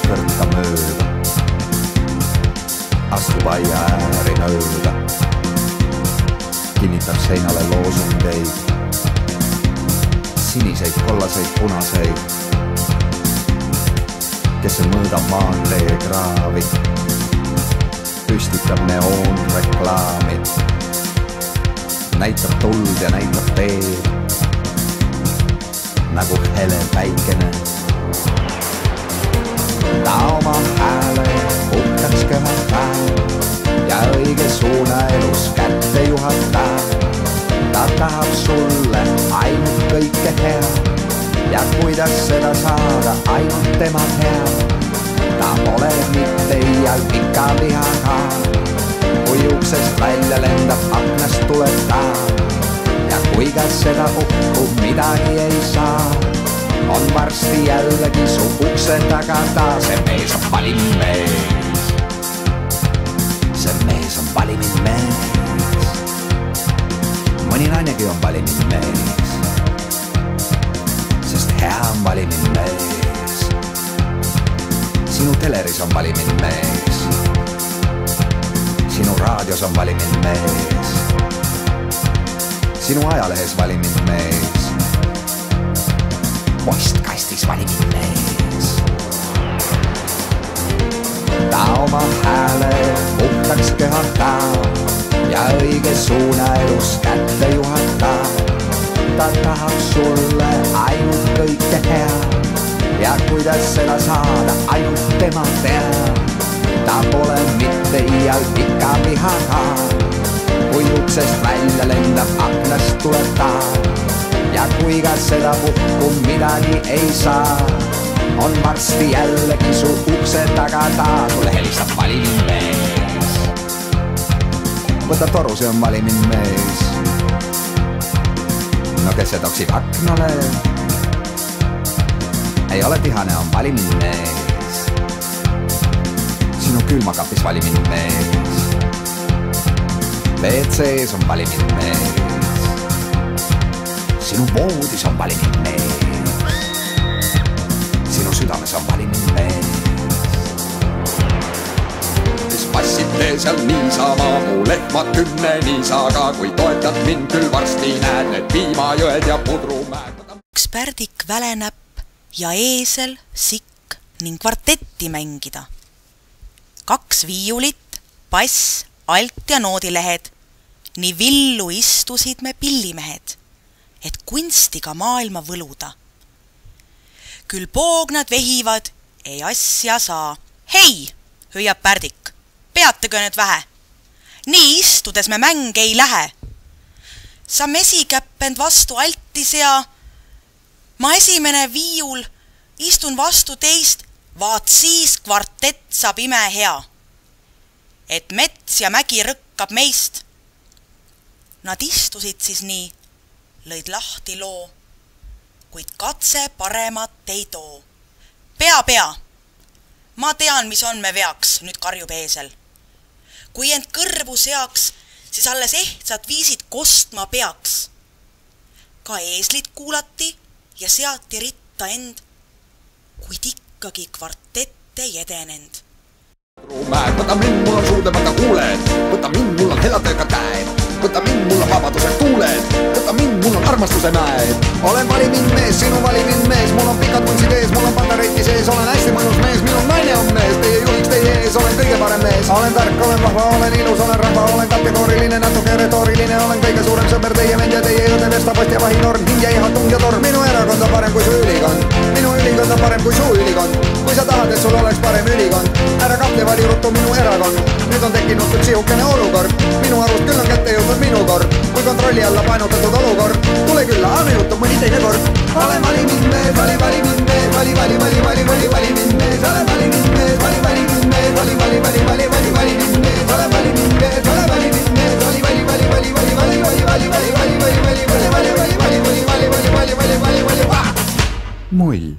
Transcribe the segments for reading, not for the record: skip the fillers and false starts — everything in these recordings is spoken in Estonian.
kõrta mööda, astub aia ääri mööda, kinnitab seinale loosungeid, siniseid, kollaseid, punaseid, kes mõõdab maantee kraavi, püstitab neoonreklaami, näitab tuld ja näitab teed, nagu hele päikene. Ta oma hääle puhtaks köhatab ja õige suuna elus kätte juhatab. Ta tahab sulle ainult kõike head ja kuidas seda saada, ainult tema teab. Ta pole mitte iial pika vihaga, kui uksest välja lendab, aknast tuleb ta. Ja kui ka seda uhku midagi ei saa, on varsti jällegi su ukse taga ta. See mees on valinud mees, see mees on valinud mees, mõni nainegi on valinud mees, sest hea on valinud mees. Sinu teleris on valinud mees, sinu raadios on valinud mees, sinu ajalehes valinud mees, postkastis valinud mees. Ta oma hääle puhtaks köhatab ja õige suuna elus kätte juhatab. Ta tahab sulle ainult kõike head ja kuidas seda saada, ainult tema teab. Ta pole mitte iial pika vihaga, kui uksest välja lendab, aknast tuleb ta. Ja kui ka seda puhku midagi ei saa, on varsti jällegi su ukse taga ta. Sulle helistab valinud mees, võta toru, see on valinud mees. No kes see toksib aknale, ei ole tihane, on valinud mees. Sinu külmakapis valinud mees, WC-s on valinud mees, sinu voodis on valinud mees, sinu südames on valinud mees. Kes passite seal niisama mu lehmad 10 niisaga, kui toetad mind küll varsti näed need Piimajõed ja Pudrumäed. Üks pärdik välenäpp ja eesel, sikk ning kvartetti mängida. 2 viiulit, bass, alt ja noodilehed. Nii villu istusid me pillimehed, et kunstiga maailma võluda. Küll poognad vehivad, ei asja saa. Hei, hüüab pärdik, peatege nüüd vähe. Nii istudes me mäng ei lähe. Sa mesikäppend vastu altis ja ma esimene viiul, istun vastu teist, vaat siis kvartett saab ime hea. Et mets ja mägi rõkkab meist. Nad istusid siis nii, lõid lahti loo, kuid katse paremat ei too. Pea, ma tean, mis on me veaks, nüüd karjub eesel. Kui end kõrvu seaks, siis alles ehtsad viisid kostma peaks. Ka eeslit kuulati ja seati ritta end, kuid ikkagi kvartett ei edenend. Mäed, võta mind, mul on suudemata kuuled, võta mind, mul on heladega käed, võta mind, mul on vabaduse tuuled, võta mind, mul on armastuse mäed. Olen valinud mees, sinu valinud mees, mul on pikad vuntsid ees, mul on pataretti sees, olen hästi mõnus mees, minu naine on mees, teie juhiks teie ees, olen kõige parem mees. Olen tark, olen vahva, olen ilus, olen rahva, olen kategooriline, natuke retooriline, olen kõige suurem sõber, teie vend ja teie õde, verstapost ja vahinorm, hing ja iha, tung ja torm. Minu erakond on parem kui su ülikond, minu ülikond on parem kui su ülikond. Kui sa tahad, et sul oleks parem ülikond, ära kahtle, vali ruttu minu erakond. Nüüd on tekkinud üks sihukene olukord, minu arust küll on kätte jõudnud minu kord. Kui kontrolli alla painutatud olukord, tule külla, aga juhtub mõni teine kord. Olen valinud mees, vali mind mees, vali mind mees, olen valinud mees, vali mind mees, vali mind mees, olen valinud mees, mull.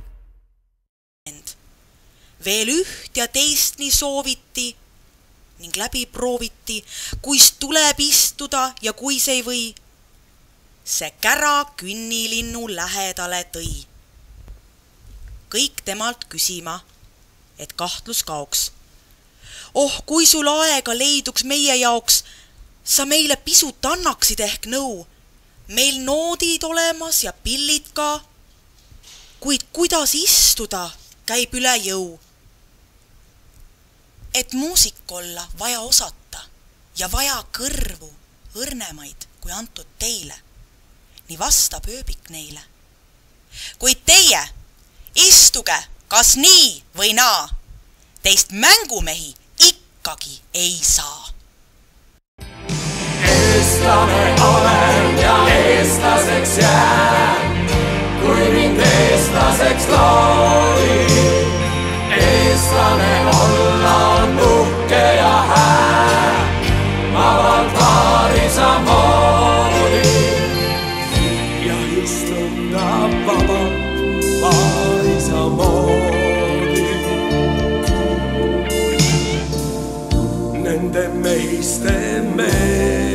Veel üht ja teist nii sooviti ning läbi prooviti, kuis tuleb istuda ja kuis ei või. See kära künnilinnu lähedale tõi. Kõik temalt küsima, et kahtlus kaoks. Oh, kui sul aega leiduks meie jaoks, sa meile pisut annaksid ehk nõu. Meil noodid olemas ja pillid ka, kuid kuidas istuda, käib üle jõu. Et muusik olla vaja osata ja vaja kõrvu õrnemaid kui antud teile. Nii vastab ööbik neile. Kuid teie, istuge kas nii või naa, teist mängumehi ikkagi ei saa. Eestlane olen ja eestlaseks jään, kui mind eestlaseks loodi. Eestlane olla on uhke ja hää, vabalt vaarisa moodi. Ja istuda vabalt vaarisa moodi. Nende meiste mees